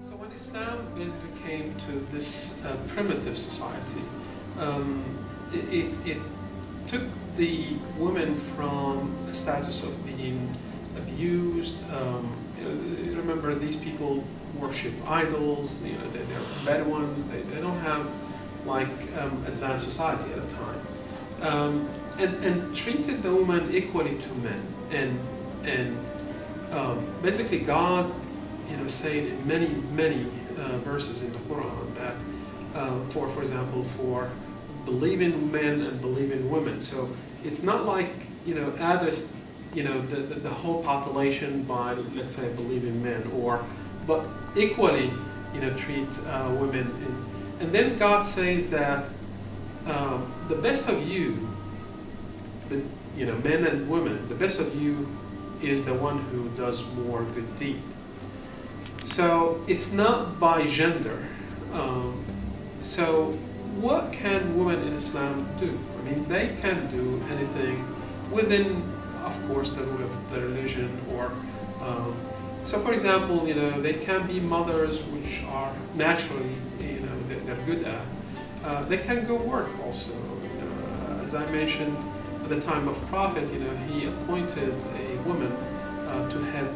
So when Islam basically came to this primitive society, it took the women from a status of being abused. Remember, these people worship idols. You know, they're Bedouins. They don't have like advanced society at the time, and treated the woman equally to men. And basically, God, saying in many verses in the Quran that, for example, for believing men and believing women. So it's not like address the whole population by, let's say, believing men, but equally treat women. And then God says that the best of you, men and women, the best of you is the one who does more good deed. So it's not by gender. So what can women in Islam do? I mean, they can do anything within, of course, the rule of the religion. So, for example, they can be mothers, which are naturally, they're good at. They can go work also. As I mentioned, at the time of Prophet, he appointed a woman to head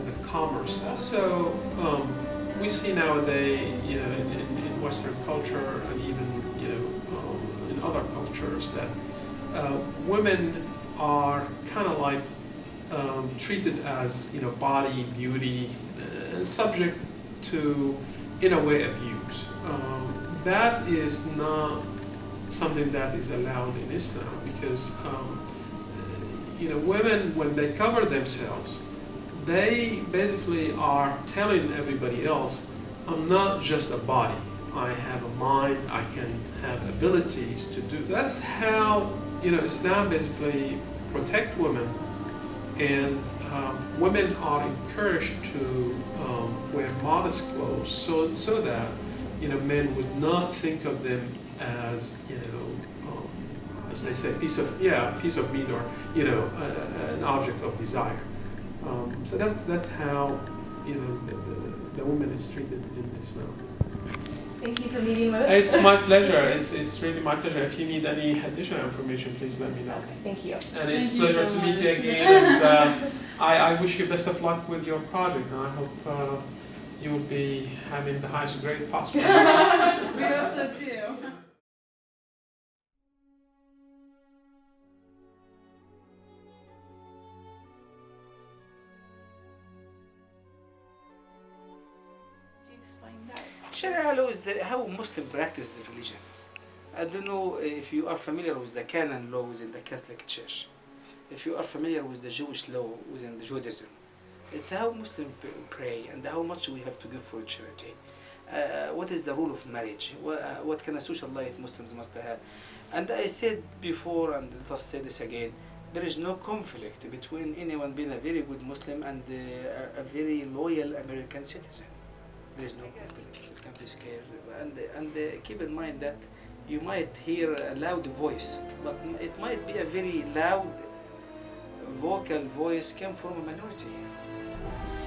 the commerce. Also, we see nowadays, in Western culture and even in other cultures, that women are kind of like treated as body, beauty, subject to, in a way, abuse. That is not something that is allowed in Islam, because women, when they cover themselves, they basically are telling everybody else, I'm not just a body. I have a mind. I can have abilities to do. That's how Islam basically protect women, and women are encouraged to wear modest clothes, so that men would not think of them as as they say, piece of meat, or an object of desire. So that's how the women is treated in this way. Thank you for meeting with us. It's my pleasure. It's really my pleasure. If you need any additional information, please let me know. Okay, thank you. And it's Thank you pleasure so to meet you much. again. And I wish you best of luck with your project. And I hope you will be having the highest grade possible. We hope so too. Sharia law is how Muslims practice the religion. I don't know if you are familiar with the canon law within the Catholic Church. If you are familiar with the Jewish law within the Judaism, it's how Muslims pray and how much we have to give for charity. What is the rule of marriage? What kind of social life Muslims must have? And I said before, and let us say this again, there is no conflict between anyone being a very good Muslim and a very loyal American citizen. There is no conflict. You can be scared. And keep in mind that you might hear a loud voice, but it might be a very loud vocal voice came from a minority.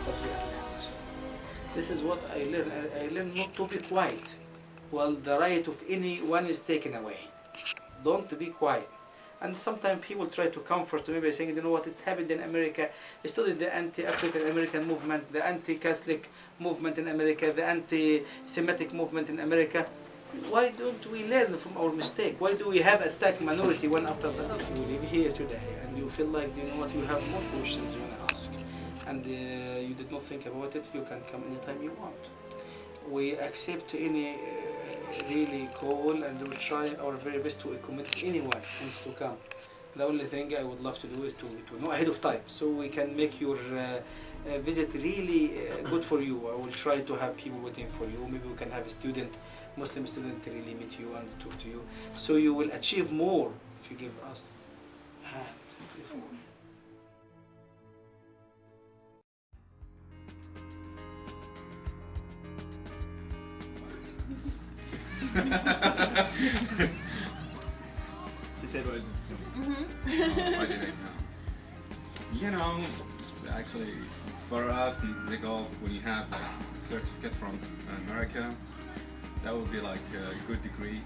But we are loud. This is what I learned. I learned not to be quiet while the right of anyone is taken away. Don't be quiet. And sometimes people try to comfort me by saying, you know what, it happened in America. I studied the anti-African American movement, the anti-Catholic movement in America, the anti-Semitic movement in America. Why don't we learn from our mistake? Why do we have attack minority one after the other? If you live here today and you feel like, you know what, you have more questions you want to ask, and you did not think about it, you can come anytime you want. We accept any really call, and we will try our very best to accommodate anyone who wants to come. The only thing I would love to do is to know ahead of time, so we can make your visit really good for you. I will try to have people waiting for you. Maybe we can have a student, Muslim student, to really meet you and talk to you. So you will achieve more if you give us a hand before. She said what? I didn't know. You know, actually, for us in the Gulf, when you have like certificate from America, that would be like a good degree,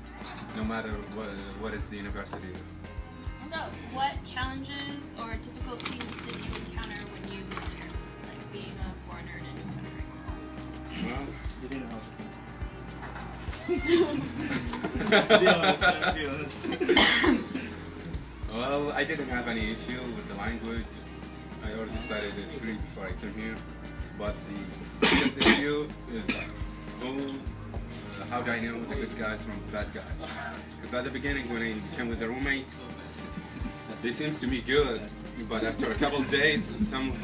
no matter what is the university is. So, what challenges or difficulties did you encounter when you moved here, like being a foreigner in a new country? Well, You didn't know. Be honest. well, I didn't have any issue with the language. I already studied it free before I came here. But the biggest issue is how do I know the good guys from the bad guys? Because at the beginning, when I came with the roommates, they seems to be good, but after a couple of days, some of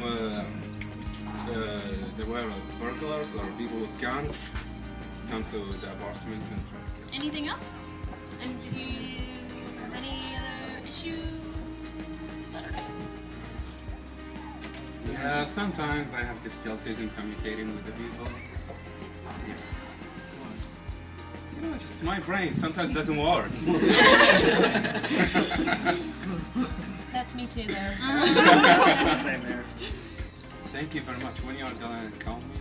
they were burglars or people with guns come to the apartment and try to kill. Anything else? And do you have any other issues? I don't know. Yeah, sometimes I have difficulties in communicating with the people. Yeah. You know, just my brain sometimes doesn't work. That's me too, though. Same here. Thank you very much. When you are going to call me,